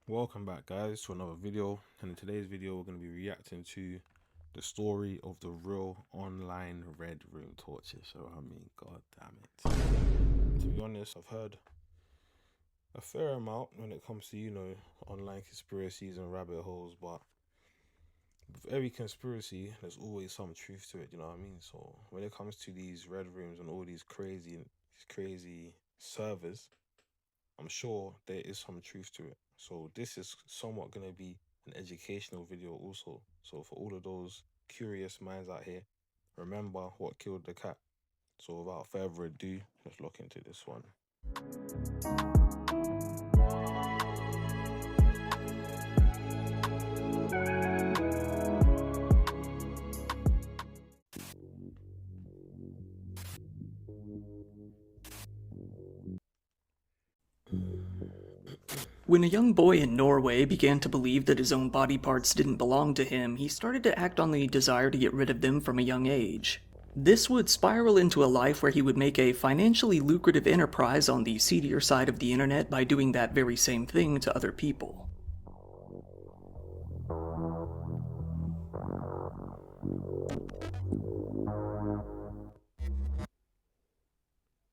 Welcome back, guys, to another video. And in today's video we're going to be reacting to the story of the real online red room torture. So I mean, god damn it, to be honest, I've heard a fair amount when it comes to online conspiracies and rabbit holes, but with every conspiracy there's always some truth to it, you know what I mean? So when it comes to these red rooms and all these crazy servers, I'm sure there is some truth to it. So this is somewhat going to be an educational video also. So for all of those curious minds out here, remember what killed the cat. So without further ado, let's look into this one. When a young boy in Norway began to believe that his own body parts didn't belong to him, he started to act on the desire to get rid of them from a young age. This would spiral into a life where he would make a financially lucrative enterprise on the seedier side of the internet by doing that very same thing to other people.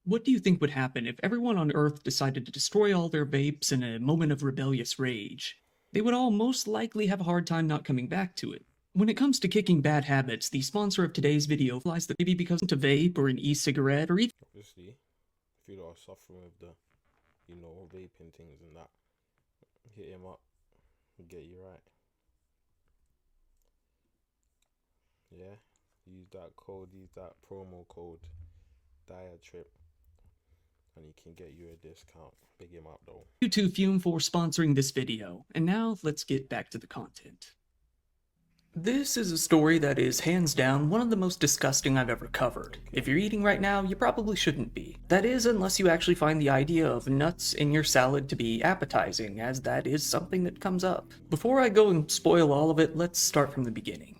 What do you think would happen if everyone on Earth decided to destroy all their vapes in a moment of rebellious rage? They would all most likely have a hard time not coming back to it. When it comes to kicking bad habits, the sponsor of today's video realized that maybe because of a vape or an e-cigarette or even Obviously, if you are suffering with the, vaping things and that, hit him up and get you right. Yeah, use that promo code DIATRIP. And he can get you a discount. Big him up though. YouTube Fume for sponsoring this video. And now let's get back to the content. This is a story that is hands down one of the most disgusting I've ever covered. If you're eating right now, you probably shouldn't be. That is, unless you actually find the idea of nuts in your salad to be appetizing, as that is something that comes up. Before I go and spoil all of it, let's start from the beginning.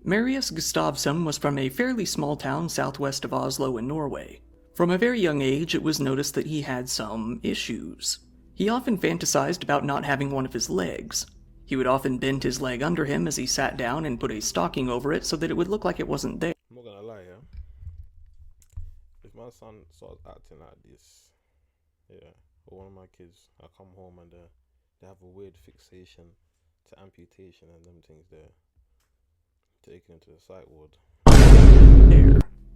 Marius Gustavsson was from a fairly small town southwest of Oslo in Norway. From a very young age, it was noticed that he had some issues. He often fantasized about not having one of his legs. He would often bend his leg under him as he sat down and put a stocking over it so that it would look like it wasn't there. I'm not gonna lie, yeah. If my son starts acting like this, or one of my kids, I come home and they have a weird fixation to amputation and them things, they're taken into the psych ward.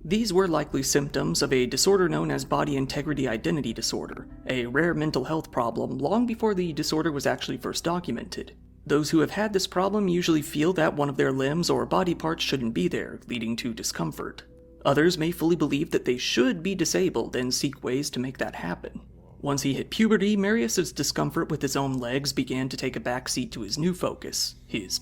These were likely symptoms of a disorder known as body integrity identity disorder, a rare mental health problem long before the disorder was actually first documented. Those who have had this problem usually feel that one of their limbs or body parts shouldn't be there, leading to discomfort. Others may fully believe that they should be disabled and seek ways to make that happen. Once he hit puberty, Marius's discomfort with his own legs began to take a backseat to his new focus, his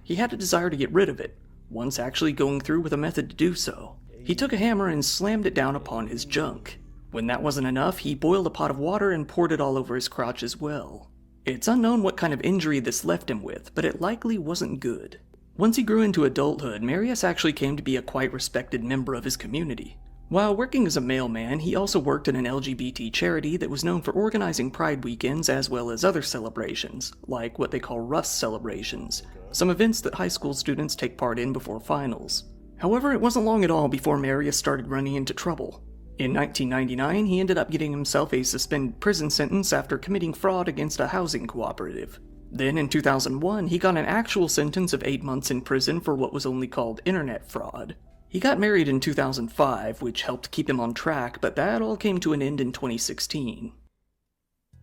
He had a desire to get rid of it, once actually going through with a method to do so. He took a hammer and slammed it down upon his junk. When that wasn't enough, he boiled a pot of water and poured it all over his crotch as well. It's unknown what kind of injury this left him with, but it likely wasn't good. Once he grew into adulthood, Marius actually came to be a quite respected member of his community. While working as a mailman, he also worked in an LGBT charity that was known for organizing Pride weekends as well as other celebrations, like what they call Rust celebrations, some events that high school students take part in before finals. However, it wasn't long at all before Marius started running into trouble. In 1999, he ended up getting himself a suspended prison sentence after committing fraud against a housing cooperative. Then in 2001, he got an actual sentence of 8 months in prison for what was only called internet fraud. He got married in 2005, which helped keep him on track, but that all came to an end in 2016.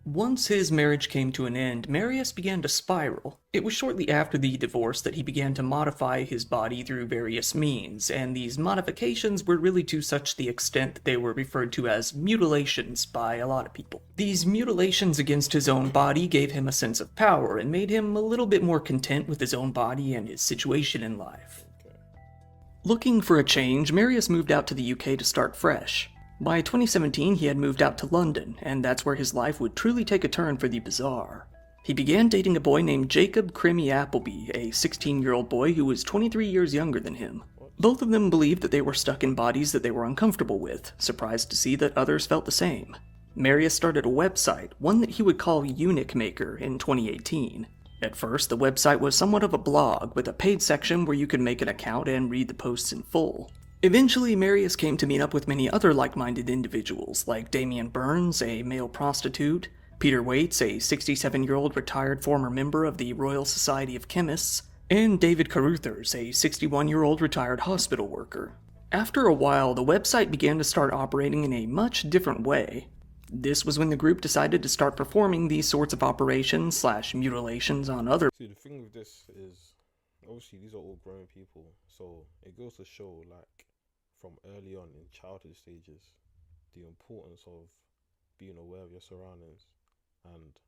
Once his marriage came to an end, Marius began to spiral. It was shortly after the divorce that he began to modify his body through various means, and these modifications were really to such the extent that they were referred to as mutilations by a lot of people. These mutilations against his own body gave him a sense of power and made him a little bit more content with his own body and his situation in life. Looking for a change, Marius moved out to the UK to start fresh. By 2017, he had moved out to London, and that's where his life would truly take a turn for the bizarre. He began dating a boy named Jacob Crimmy Appleby, a 16-year-old boy who was 23 years younger than him. Both of them believed that they were stuck in bodies that they were uncomfortable with, surprised to see that others felt the same. Marius started a website, one that he would call Eunuch Maker, in 2018. At first, the website was somewhat of a blog, with a paid section where you could make an account and read the posts in full. Eventually, Marius came to meet up with many other like-minded individuals, like Damian Burns, a male prostitute, Peter Waits, a 67-year-old retired former member of the Royal Society of Chemists, and David Caruthers, a 61-year-old retired hospital worker. After a while, the website began to start operating in a much different way. This was when the group decided to start performing these sorts of operations/mutilations on other. See, the thing with this is, obviously, these are all grown people, so it goes to show, like, from early on in childhood stages, the importance of being aware of your surroundings and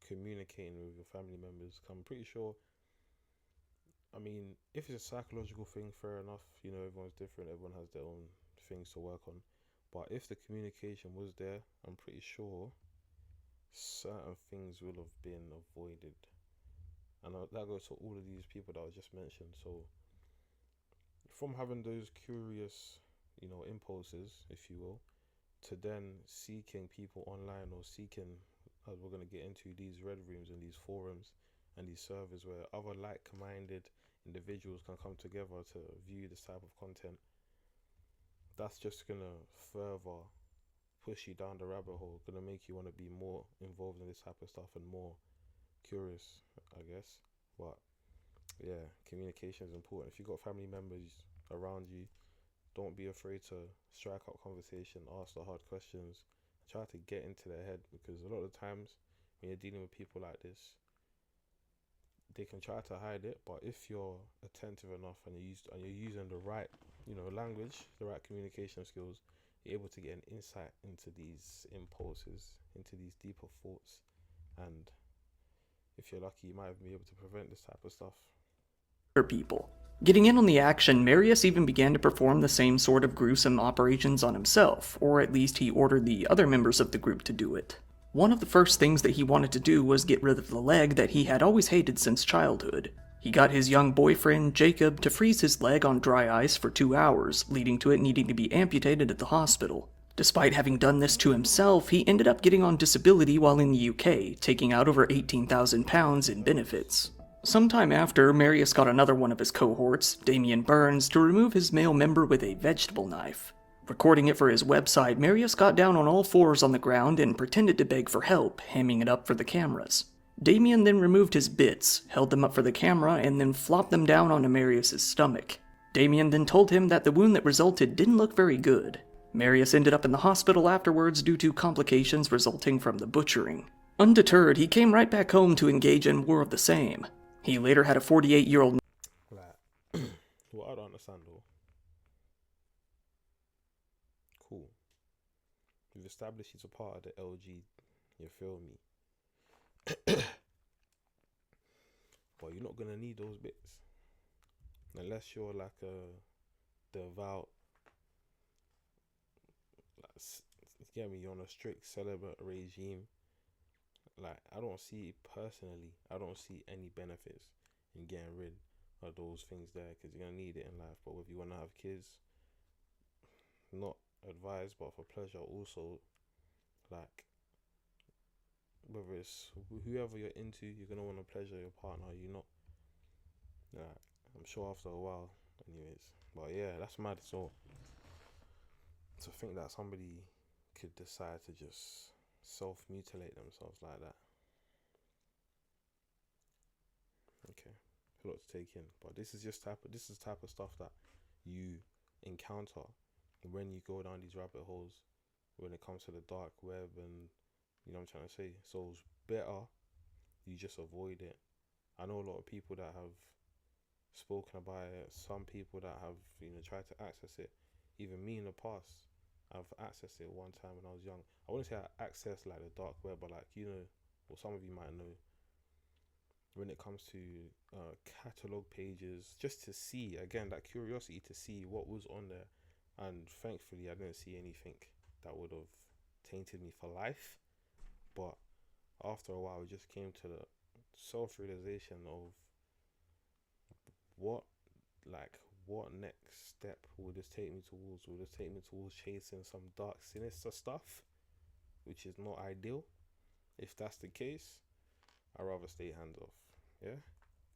communicating with your family members. I'm pretty sure, I mean, if it's a psychological thing, fair enough, everyone's different, everyone has their own things to work on. But if the communication was there, I'm pretty sure certain things will have been avoided. And that goes to all of these people that I just mentioned. So from having those curious, impulses, if you will, to then seeking people online, or seeking, as we're going to get into, these red rooms and these forums and these servers where other like-minded individuals can come together to view this type of content, that's just going to further push you down the rabbit hole, going to make you want to be more involved in this type of stuff and more curious, I guess. But yeah, communication is important. If you've got family members around you, don't be afraid to strike up conversation, ask the hard questions, try to get into their head, because a lot of times when you're dealing with people like this, they can try to hide it, but if you're attentive enough and you're using the right, language, the right communication skills, you're able to get an insight into these impulses, into these deeper thoughts, and if you're lucky, you might even be able to prevent this type of stuff. People. Getting in on the action, Marius even began to perform the same sort of gruesome operations on himself, or at least he ordered the other members of the group to do it. One of the first things that he wanted to do was get rid of the leg that he had always hated since childhood. He got his young boyfriend, Jacob, to freeze his leg on dry ice for 2 hours, leading to it needing to be amputated at the hospital. Despite having done this to himself, he ended up getting on disability while in the UK, taking out over £18,000 in benefits. Sometime after, Marius got another one of his cohorts, Damian Burns, to remove his male member with a vegetable knife. Recording it for his website, Marius got down on all fours on the ground and pretended to beg for help, hamming it up for the cameras. Damian then removed his bits, held them up for the camera, and then flopped them down onto Marius' stomach. Damian then told him that the wound that resulted didn't look very good. Marius ended up in the hospital afterwards due to complications resulting from the butchering. Undeterred, he came right back home to engage in more of the same. He later had a 48-year-old... Like, what I don't understand though. Cool. We've established he's a part of the LG, you feel me? But you're not gonna need those bits. Unless you're like a devout, get me, you're on a strict celibate regime. Like, I don't see any benefits in getting rid of those things there, because you're gonna need it in life. But if you want to have kids, not advised, but for pleasure also, like, whether it's whoever you're into, you're gonna want to pleasure your partner. You're not, like, I'm sure after a while, anyways. But yeah, that's mad. So to think that somebody could decide to just self-mutilate themselves like that. Okay, a lot to take in, but this is type of stuff that you encounter when you go down these rabbit holes, when it comes to the dark web, and you know what I'm trying to say. So it's better you just avoid it. I know a lot of people that have spoken about it, some people that have tried to access it. Even me in the past, I've accessed it one time when I was young. I wouldn't say I accessed like the dark web, but like, or some of you might know, when it comes to catalog pages, just to see, again, that curiosity to see what was on there. And thankfully I didn't see anything that would have tainted me for life. But after a while, we just came to the self-realization of what next step will this take me towards? Will this take me towards chasing some dark, sinister stuff? which is not ideal. If that's the case, I'd rather stay hands off. Yeah?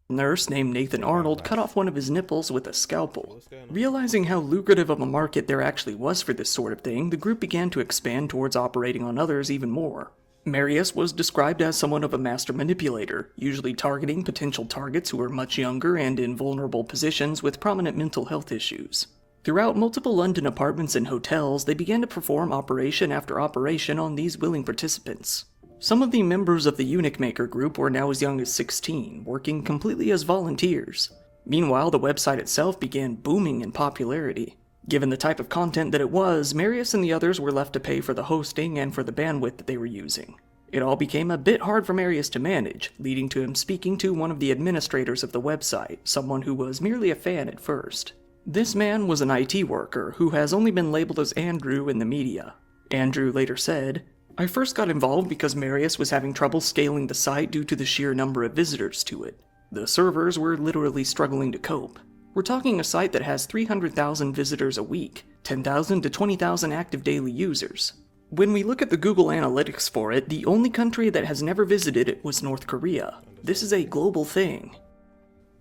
Nurse named Nathan Arnold cut off one of his nipples with a scalpel. What's going on? Realizing how lucrative of a market there actually was for this sort of thing, the group began to expand towards operating on others even more. Marius was described as somewhat of a master manipulator, usually targeting potential targets who were much younger and in vulnerable positions with prominent mental health issues. Throughout multiple London apartments and hotels, they began to perform operation after operation on these willing participants. Some of the members of the Eunuch Maker group were now as young as 16, working completely as volunteers. Meanwhile, the website itself began booming in popularity. Given the type of content that it was, Marius and the others were left to pay for the hosting and for the bandwidth that they were using. It all became a bit hard for Marius to manage, leading to him speaking to one of the administrators of the website, someone who was merely a fan at first. This man was an IT worker who has only been labeled as Andrew in the media. Andrew later said, "I first got involved because Marius was having trouble scaling the site due to the sheer number of visitors to it. The servers were literally struggling to cope. We're talking a site that has 300,000 visitors a week, 10,000 to 20,000 active daily users. When we look at the Google Analytics for it, the only country that has never visited it was North Korea. This is a global thing."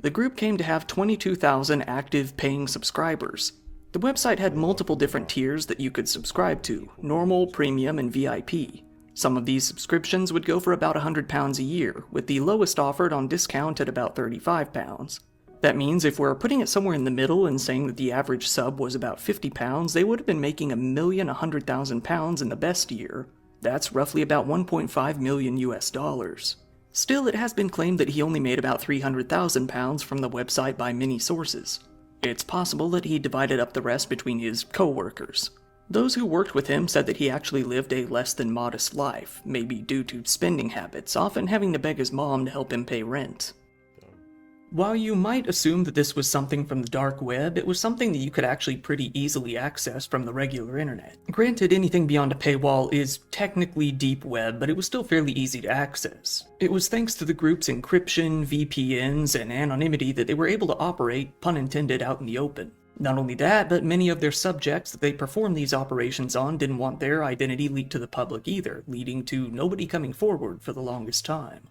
The group came to have 22,000 active paying subscribers. The website had multiple different tiers that you could subscribe to, normal, premium, and VIP. Some of these subscriptions would go for about £100 a year, with the lowest offered on discount at about £35. That means if we're putting it somewhere in the middle and saying that the average sub was about £50, they would have been making £1,100,000 in the best year. That's roughly about 1.5 million US dollars. Still, it has been claimed that he only made about £300,000 from the website by many sources. It's possible that he divided up the rest between his co-workers. Those who worked with him said that he actually lived a less than modest life, maybe due to spending habits, often having to beg his mom to help him pay rent. While you might assume that this was something from the dark web, it was something that you could actually pretty easily access from the regular internet. Granted, anything beyond a paywall is technically deep web, but it was still fairly easy to access. It was thanks to the group's encryption, VPNs, and anonymity that they were able to operate, pun intended, out in the open. Not only that, but many of their subjects that they performed these operations on didn't want their identity leaked to the public either, leading to nobody coming forward for the longest time.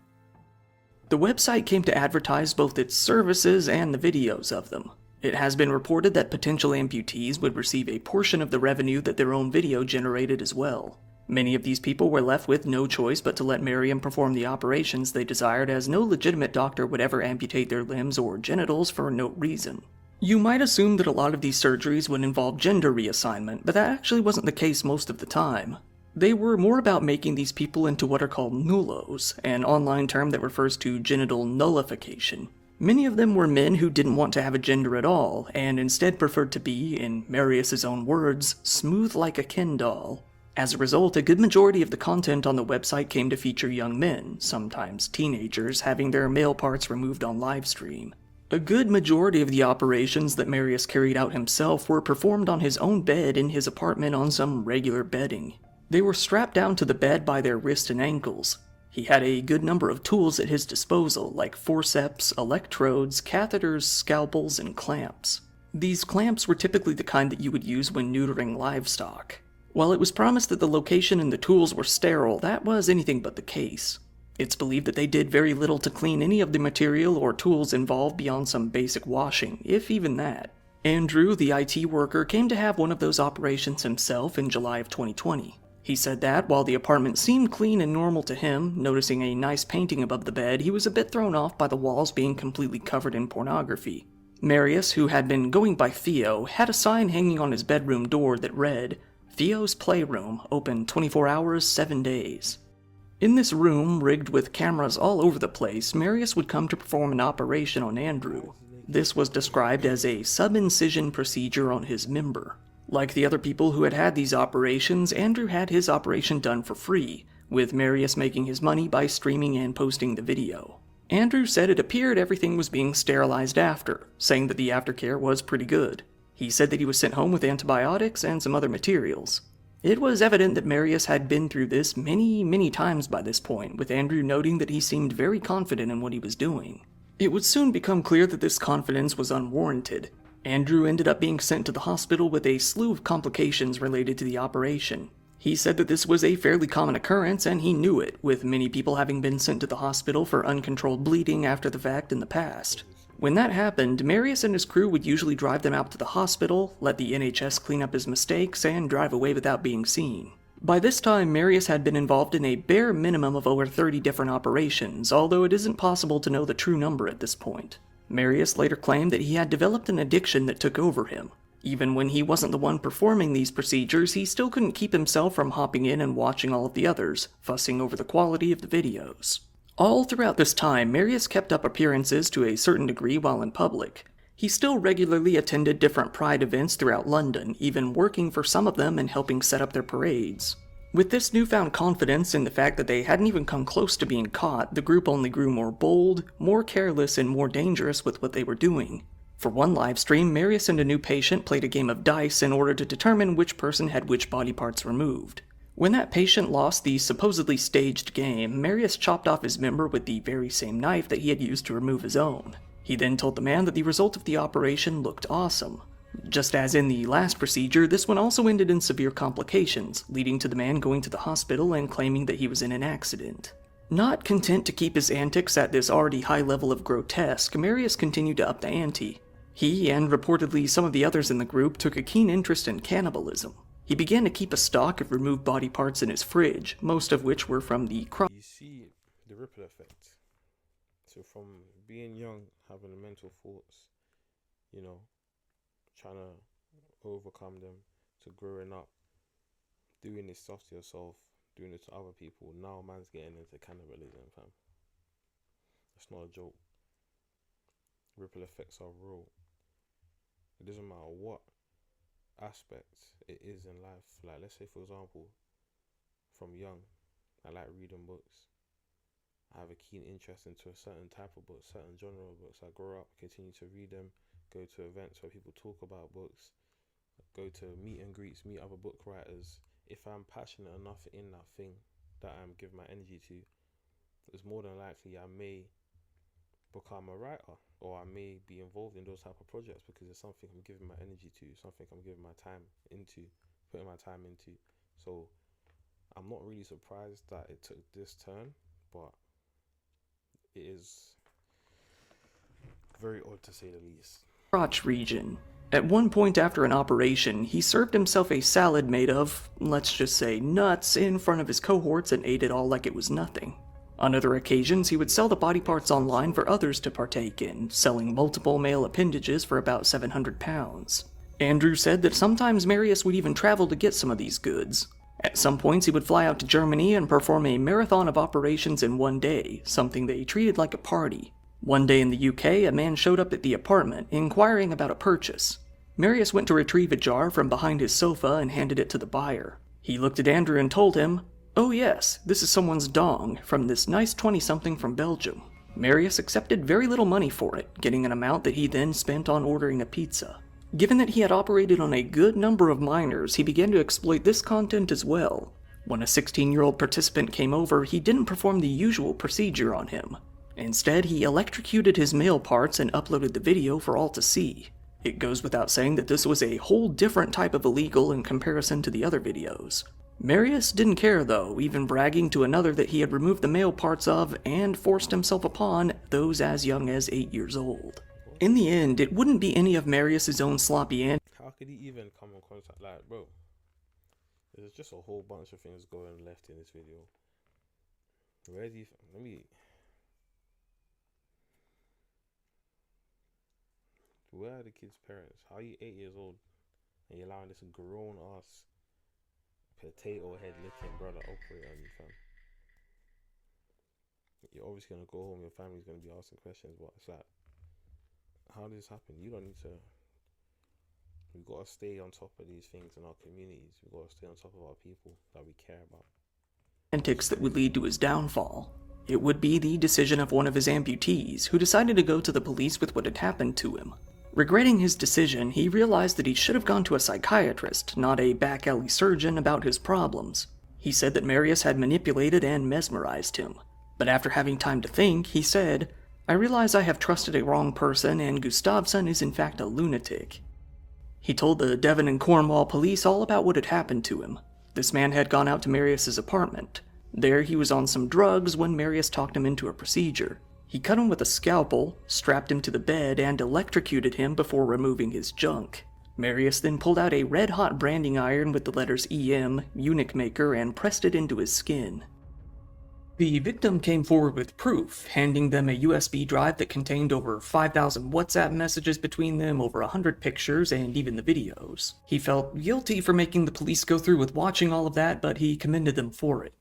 The website came to advertise both its services and the videos of them. It has been reported that potential amputees would receive a portion of the revenue that their own video generated as well. Many of these people were left with no choice but to let Mariam perform the operations they desired, as no legitimate doctor would ever amputate their limbs or genitals for no reason. You might assume that a lot of these surgeries would involve gender reassignment, but that actually wasn't the case most of the time. They were more about making these people into what are called nullos, an online term that refers to genital nullification. Many of them were men who didn't want to have a gender at all, and instead preferred to be, in Marius's own words, smooth like a Ken doll. As a result, a good majority of the content on the website came to feature young men, sometimes teenagers, having their male parts removed on livestream. A good majority of the operations that Marius carried out himself were performed on his own bed in his apartment on some regular bedding. They were strapped down to the bed by their wrists and ankles. He had a good number of tools at his disposal, like forceps, electrodes, catheters, scalpels, and clamps. These clamps were typically the kind that you would use when neutering livestock. While it was promised that the location and the tools were sterile, that was anything but the case. It's believed that they did very little to clean any of the material or tools involved beyond some basic washing, if even that. Andrew, the IT worker, came to have one of those operations himself in July of 2020. He said that, while the apartment seemed clean and normal to him, noticing a nice painting above the bed, he was a bit thrown off by the walls being completely covered in pornography. Marius, who had been going by Theo, had a sign hanging on his bedroom door that read, "Theo's Playroom, open 24 hours, 7 days." In this room, rigged with cameras all over the place, Marius would come to perform an operation on Andrew. This was described as a sub-incision procedure on his member. Like the other people who had had these operations, Andrew had his operation done for free, with Marius making his money by streaming and posting the video. Andrew said it appeared everything was being sterilized after, saying that the aftercare was pretty good. He said that he was sent home with antibiotics and some other materials. It was evident that Marius had been through this many times by this point, with Andrew noting that he seemed very confident in what he was doing. It would soon become clear that this confidence was unwarranted. Andrew ended up being sent to the hospital with a slew of complications related to the operation. He said that this was a fairly common occurrence, and he knew it, with many people having been sent to the hospital for uncontrolled bleeding after the fact in the past. When that happened, Marius and his crew would usually drive them out to the hospital, let the NHS clean up his mistakes, and drive away without being seen. By this time, Marius had been involved in a bare minimum of over 30 different operations, although it isn't possible to know the true number at this point. Marius later claimed that he had developed an addiction that took over him. Even when he wasn't the one performing these procedures, he still couldn't keep himself from hopping in and watching all of the others, fussing over the quality of the videos. All throughout this time, Marius kept up appearances to a certain degree while in public. He still regularly attended different Pride events throughout London, even working for some of them and helping set up their parades. With this newfound confidence in the fact that they hadn't even come close to being caught, the group only grew more bold, more careless, and more dangerous with what they were doing. For one livestream, Marius and a new patient played a game of dice in order to determine which person had which body parts removed. When that patient lost the supposedly staged game, Marius chopped off his member with the very same knife that he had used to remove his own. He then told the man that the result of the operation looked awesome. Just as in the last procedure, this one also ended in severe complications, leading to the man going to the hospital and claiming that he was in an accident. Not content to keep his antics at this already high level of grotesque, Marius continued to up the ante. He, and reportedly some of the others in the group, took a keen interest in cannibalism. He began to keep a stock of removed body parts in his fridge, most of which were from the You see the ripple effect. So from being young, having the mental thoughts, trying to overcome them, to growing up, doing this stuff to yourself, doing it to other people. Now man's getting into cannibalism, fam. It's not a joke. Ripple effects are real. It doesn't matter what aspect it is in life. Like, let's say, for example, from young, I like reading books. I have a keen interest into a certain type of book, certain genre of books. I grow up, continue to read them, go to events where people talk about books, go to meet and greets, meet other book writers. If I'm passionate enough in that thing that I'm giving my energy to, it's more than likely I may become a writer, or I may be involved in those type of projects because it's something I'm giving my energy to, something I'm giving my time into, putting my time into. So I'm not really surprised that it took this turn, but it is very odd to say the least. Crotch region. At one point after an operation, he served himself a salad made of, let's just say, nuts in front of his cohorts and ate it all like it was nothing. On other occasions, he would sell the body parts online for others to partake in, selling multiple male appendages for about £700. Andrew said that sometimes Marius would even travel to get some of these goods. At some points, he would fly out to Germany and perform a marathon of operations in one day, something they treated like a party. One day in the UK, a man showed up at the apartment, inquiring about a purchase. Marius went to retrieve a jar from behind his sofa and handed it to the buyer. He looked at Andrew and told him, "Oh yes, this is someone's dong, from this nice 20-something from Belgium." Marius accepted very little money for it, getting an amount that he then spent on ordering a pizza. Given that he had operated on a good number of minors, he began to exploit this content as well. When a 16-year-old participant came over, he didn't perform the usual procedure on him. Instead, he electrocuted his male parts and uploaded the video for all to see. It goes without saying that this was a whole different type of illegal in comparison to the other videos. Marius didn't care though, even bragging to another that he had removed the male parts of and forced himself upon those as young as 8 years old. In the end, it wouldn't be any of Marius's own sloppy antics. How could he even come in contact? Like, bro, there's just a whole bunch of things going left in this video. Where do you... Where are the kids' parents? How are you 8 years old and you're allowing this grown ass potato head licking brother operate on you, fam? You're obviously gonna go home, your family's gonna be asking questions, but it's like, how did this happen? You don't need to. We gotta stay on top of these things in our communities. We gotta stay on top of our people that we care about. Antics that would lead to his downfall. It would be the decision of one of his amputees, who decided to go to the police with what had happened to him. Regretting his decision, he realized that he should have gone to a psychiatrist, not a back-alley surgeon, about his problems. He said that Marius had manipulated and mesmerized him. But after having time to think, he said, "I realize I have trusted a wrong person, and Gustafsson is in fact a lunatic." He told the Devon and Cornwall police all about what had happened to him. This man had gone out to Marius's apartment. There he was on some drugs when Marius talked him into a procedure. He cut him with a scalpel, strapped him to the bed, and electrocuted him before removing his junk. Marius then pulled out a red-hot branding iron with the letters EM, Eunuch Maker, and pressed it into his skin. The victim came forward with proof, handing them a USB drive that contained over 5,000 WhatsApp messages between them, over 100 pictures, and even the videos. He felt guilty for making the police go through with watching all of that, but he commended them for it.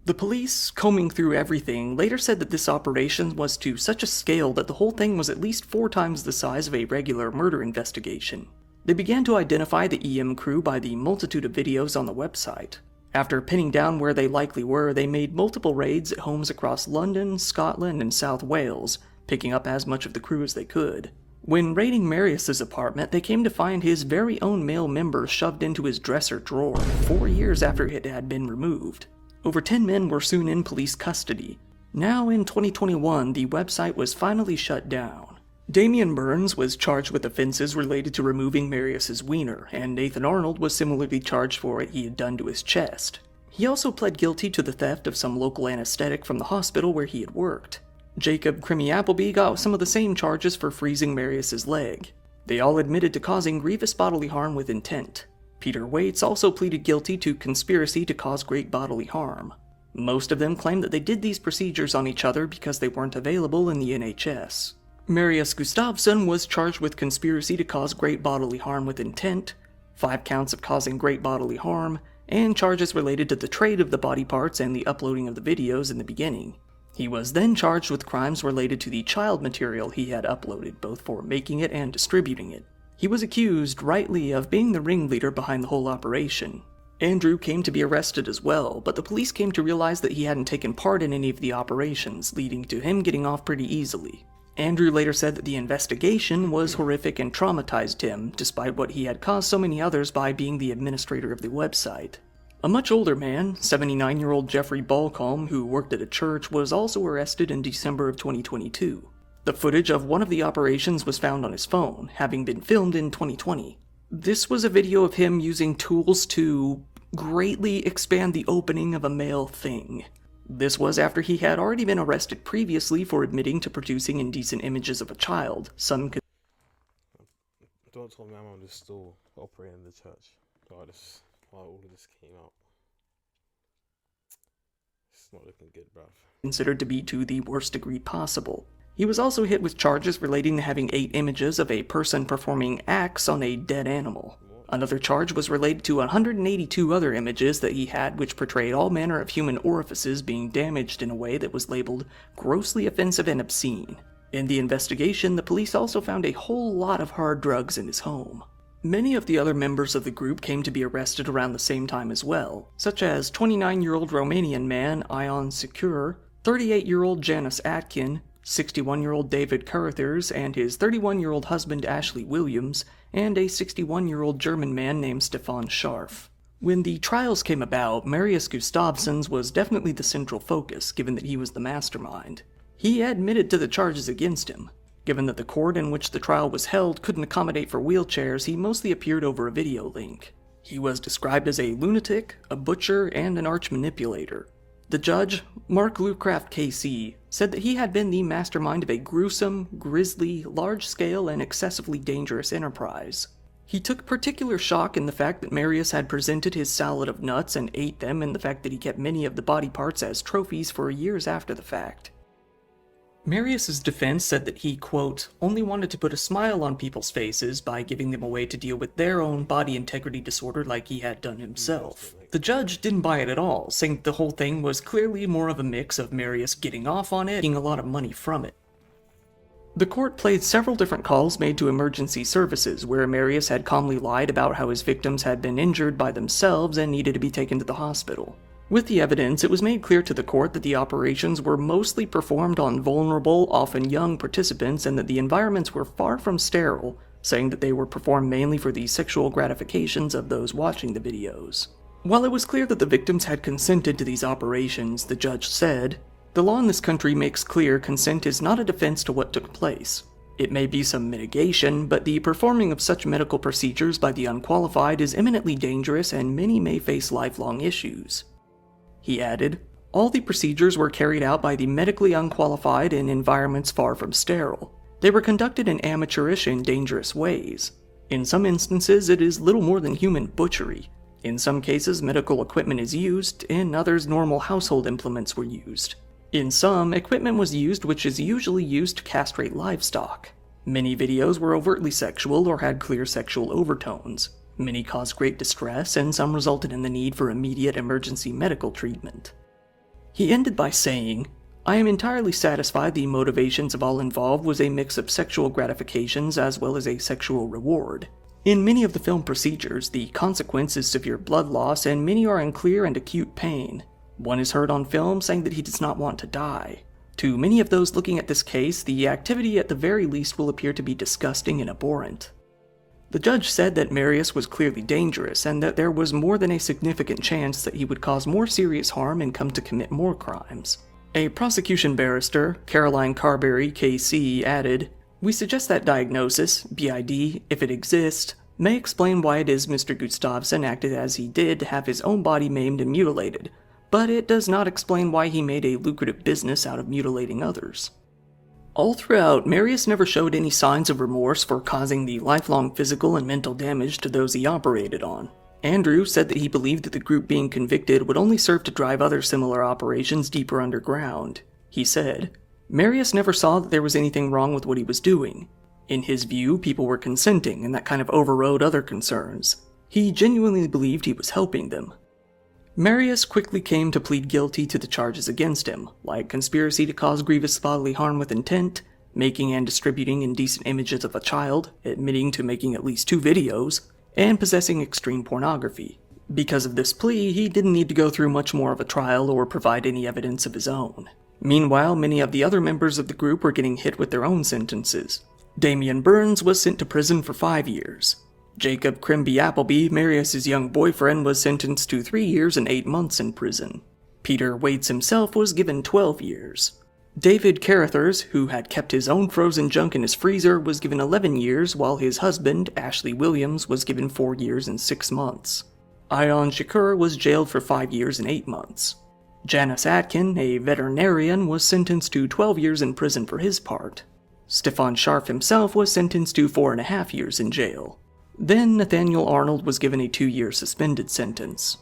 The police, combing through everything, later said that this operation was to such a scale that the whole thing was at least 4 times the size of a regular murder investigation. They began to identify the EM crew by the multitude of videos on the website. After pinning down where they likely were, they made multiple raids at homes across London, Scotland, and South Wales, picking up as much of the crew as they could. When raiding Marius's apartment, they came to find his very own male member shoved into his dresser drawer 4 years after it had been removed. Over 10 men were soon in police custody. Now in 2021, the website was finally shut down. Damian Burns was charged with offenses related to removing Marius's wiener, and Nathan Arnold was similarly charged for what he had done to his chest. He also pled guilty to the theft of some local anesthetic from the hospital where he had worked. Jacob Crimmy Appleby got some of the same charges for freezing Marius's leg. They all admitted to causing grievous bodily harm with intent. Peter Waits also pleaded guilty to conspiracy to cause great bodily harm. Most of them claimed that they did these procedures on each other because they weren't available in the NHS. Marius Gustafsson was charged with conspiracy to cause great bodily harm with intent, 5 counts of causing great bodily harm, and charges related to the trade of the body parts and the uploading of the videos in the beginning. He was then charged with crimes related to the child material he had uploaded, both for making it and distributing it. He was accused, rightly, of being the ringleader behind the whole operation. Andrew came to be arrested as well, but the police came to realize that he hadn't taken part in any of the operations, leading to him getting off pretty easily. Andrew later said that the investigation was horrific and traumatized him, despite what he had caused so many others by being the administrator of the website. A much older man, 79-year-old Jeffrey Balcombe, who worked at a church, was also arrested in December of 2022. The footage of one of the operations was found on his phone, having been filmed in 2020. This was a video of him using tools to greatly expand the opening of a male thing. This was after he had already been arrested previously for admitting to producing indecent images of a child. Some could... Don't tell me I'm on this still operating in the church. Why all of this came out. It's not looking good, bruv. Considered to be to the worst degree possible. He was also hit with charges relating to having 8 images of a person performing acts on a dead animal. Another charge was related to 182 other images that he had which portrayed all manner of human orifices being damaged in a way that was labeled grossly offensive and obscene. In the investigation, the police also found a whole lot of hard drugs in his home. Many of the other members of the group came to be arrested around the same time as well, such as 29-year-old Romanian man Ion Secure, 38-year-old Janice Atkin, 61-year-old David Carruthers and his 31-year-old husband Ashley Williams, and a 61-year-old German man named Stefan Scharf. When the trials came about, Marius Gustafsson's was definitely the central focus, given that he was the mastermind. He admitted to the charges against him. Given that the court in which the trial was held couldn't accommodate for wheelchairs, he mostly appeared over a video link. He was described as a lunatic, a butcher, and an arch manipulator. The judge, Mark Lucraft KC, said that he had been the mastermind of a gruesome, grisly, large-scale, and excessively dangerous enterprise. He took particular shock in the fact that Marius had presented his salad of nuts and ate them, and the fact that he kept many of the body parts as trophies for years after the fact. Marius's defense said that he, quote, only wanted to put a smile on people's faces by giving them a way to deal with their own body integrity disorder like he had done himself. The judge didn't buy it at all, saying that the whole thing was clearly more of a mix of Marius getting off on it and getting a lot of money from it. The court played several different calls made to emergency services where Marius had calmly lied about how his victims had been injured by themselves and needed to be taken to the hospital. With the evidence, it was made clear to the court that the operations were mostly performed on vulnerable, often young participants, and that the environments were far from sterile, saying that they were performed mainly for the sexual gratifications of those watching the videos. While it was clear that the victims had consented to these operations, the judge said, "The law in this country makes clear consent is not a defense to what took place. It may be some mitigation, but the performing of such medical procedures by the unqualified is eminently dangerous and many may face lifelong issues. He added, all the procedures were carried out by the medically unqualified in environments far from sterile. They were conducted in amateurish and dangerous ways. In some instances, it is little more than human butchery. In some cases, medical equipment is used, in others, normal household implements were used. In some, equipment was used which is usually used to castrate livestock. Many videos were overtly sexual or had clear sexual overtones. Many caused great distress, and some resulted in the need for immediate emergency medical treatment. He ended by saying, I am entirely satisfied the motivations of all involved was a mix of sexual gratifications as well as a sexual reward. In many of the film procedures, the consequence is severe blood loss and many are in clear and acute pain. One is heard on film saying that he does not want to die. To many of those looking at this case, the activity at the very least will appear to be disgusting and abhorrent. The judge said that Marius was clearly dangerous and that there was more than a significant chance that he would cause more serious harm and come to commit more crimes. A prosecution barrister, Caroline Carberry, KC, added, we suggest that diagnosis, BID, if it exists, may explain why it is Mr. Gustafsson acted as he did to have his own body maimed and mutilated, but it does not explain why he made a lucrative business out of mutilating others. All throughout, Marius never showed any signs of remorse for causing the lifelong physical and mental damage to those he operated on. Andrew said that he believed that the group being convicted would only serve to drive other similar operations deeper underground. He said, Marius never saw that there was anything wrong with what he was doing. In his view, people were consenting, and that kind of overrode other concerns. He genuinely believed he was helping them. Marius quickly came to plead guilty to the charges against him, like conspiracy to cause grievous bodily harm with intent, making and distributing indecent images of a child, admitting to making at least 2 videos, and possessing extreme pornography. Because of this plea, he didn't need to go through much more of a trial or provide any evidence of his own. Meanwhile, many of the other members of the group were getting hit with their own sentences. Damian Burns was sent to prison for 5 years. Jacob Crimby Appleby, Marius's young boyfriend, was sentenced to 3 years and 8 months in prison. Peter Waits himself was given 12 years. David Carruthers, who had kept his own frozen junk in his freezer, was given 11 years, while his husband, Ashley Williams, was given 4 years and 6 months. Ion Shakur was jailed for 5 years and 8 months. Janice Atkin, a veterinarian, was sentenced to 12 years in prison for his part. Stefan Scharf himself was sentenced to 4.5 years in jail. Then Nathaniel Arnold was given a 2-year suspended sentence.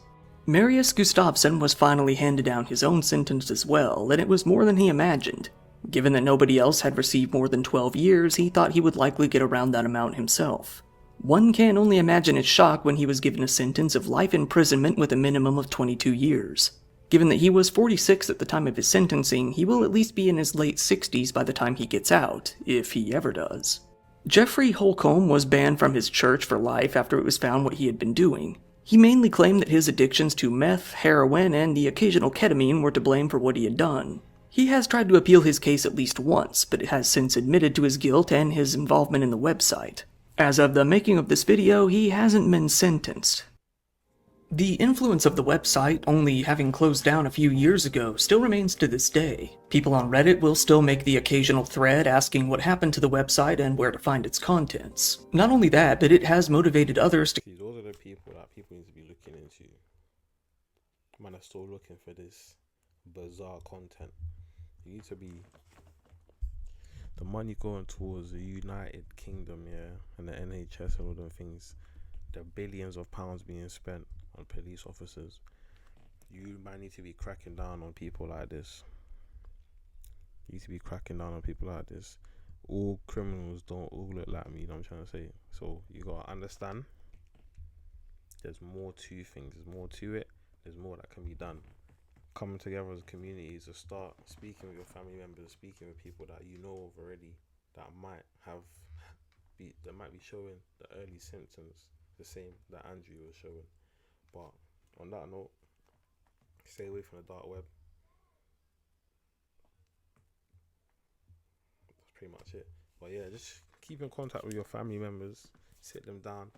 Marius Gustafsson was finally handed down his own sentence as well, and it was more than he imagined. Given that nobody else had received more than 12 years, he thought he would likely get around that amount himself. One can only imagine his shock when he was given a sentence of life imprisonment with a minimum of 22 years. Given that he was 46 at the time of his sentencing, he will at least be in his late 60s by the time he gets out, if he ever does. Jeffrey Holcomb was banned from his church for life after it was found what he had been doing. He mainly claimed that his addictions to meth, heroin, and the occasional ketamine were to blame for what he had done. He has tried to appeal his case at least once, but has since admitted to his guilt and his involvement in the website. As of the making of this video, he hasn't been sentenced. The influence of the website, only having closed down a few years ago, still remains to this day. People on Reddit will still make the occasional thread asking what happened to the website and where to find its contents. Not only that, but it has motivated others to... See, those are the people that people need to be looking into. Man, are still looking for this bizarre content. You need to be... The money going towards the United Kingdom, yeah, and the NHS and all them things. The billions of pounds being spent on police officers. You might need to be cracking down on people like this. You need to be cracking down on people like this. All criminals don't all look like me, you know what I'm trying to say? So you gotta understand there's more to things, there's more to it, there's more that can be done. Coming together as a community is a start. Speaking with your family members, speaking with people that you know of already that might be showing the early symptoms, the same that Andrew was showing. But on that note, stay away from the dark web. That's pretty much it. But yeah, just keep in contact with your family members, sit them down.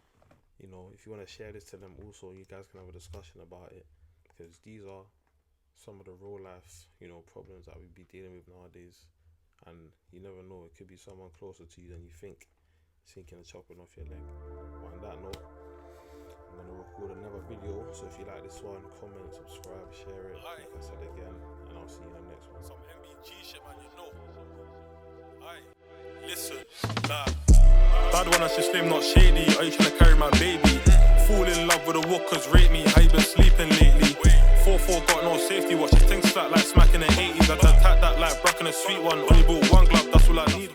You know, if you want to share this to them also, you guys can have a discussion about it, because these are some of the real life, problems that we be dealing with nowadays. and you never know, it could be someone closer to you than you think, sinking and chopping off your leg. But on that note, I'm gonna record another video, so if you like this one, comment, subscribe, share it, like I said again, and I'll see you in the next one. Some MBG shit, man, you know. Aye, listen, nah. Bad one, that's just slim, not shady. Are you trying to carry my baby? Fall in love with the walkers, rate me. How you been sleeping lately? 4-4 got no safety watch. Things flat like smacking the 80s. I attack that like Brack and a sweet one. Only bought one glove, that's all I need.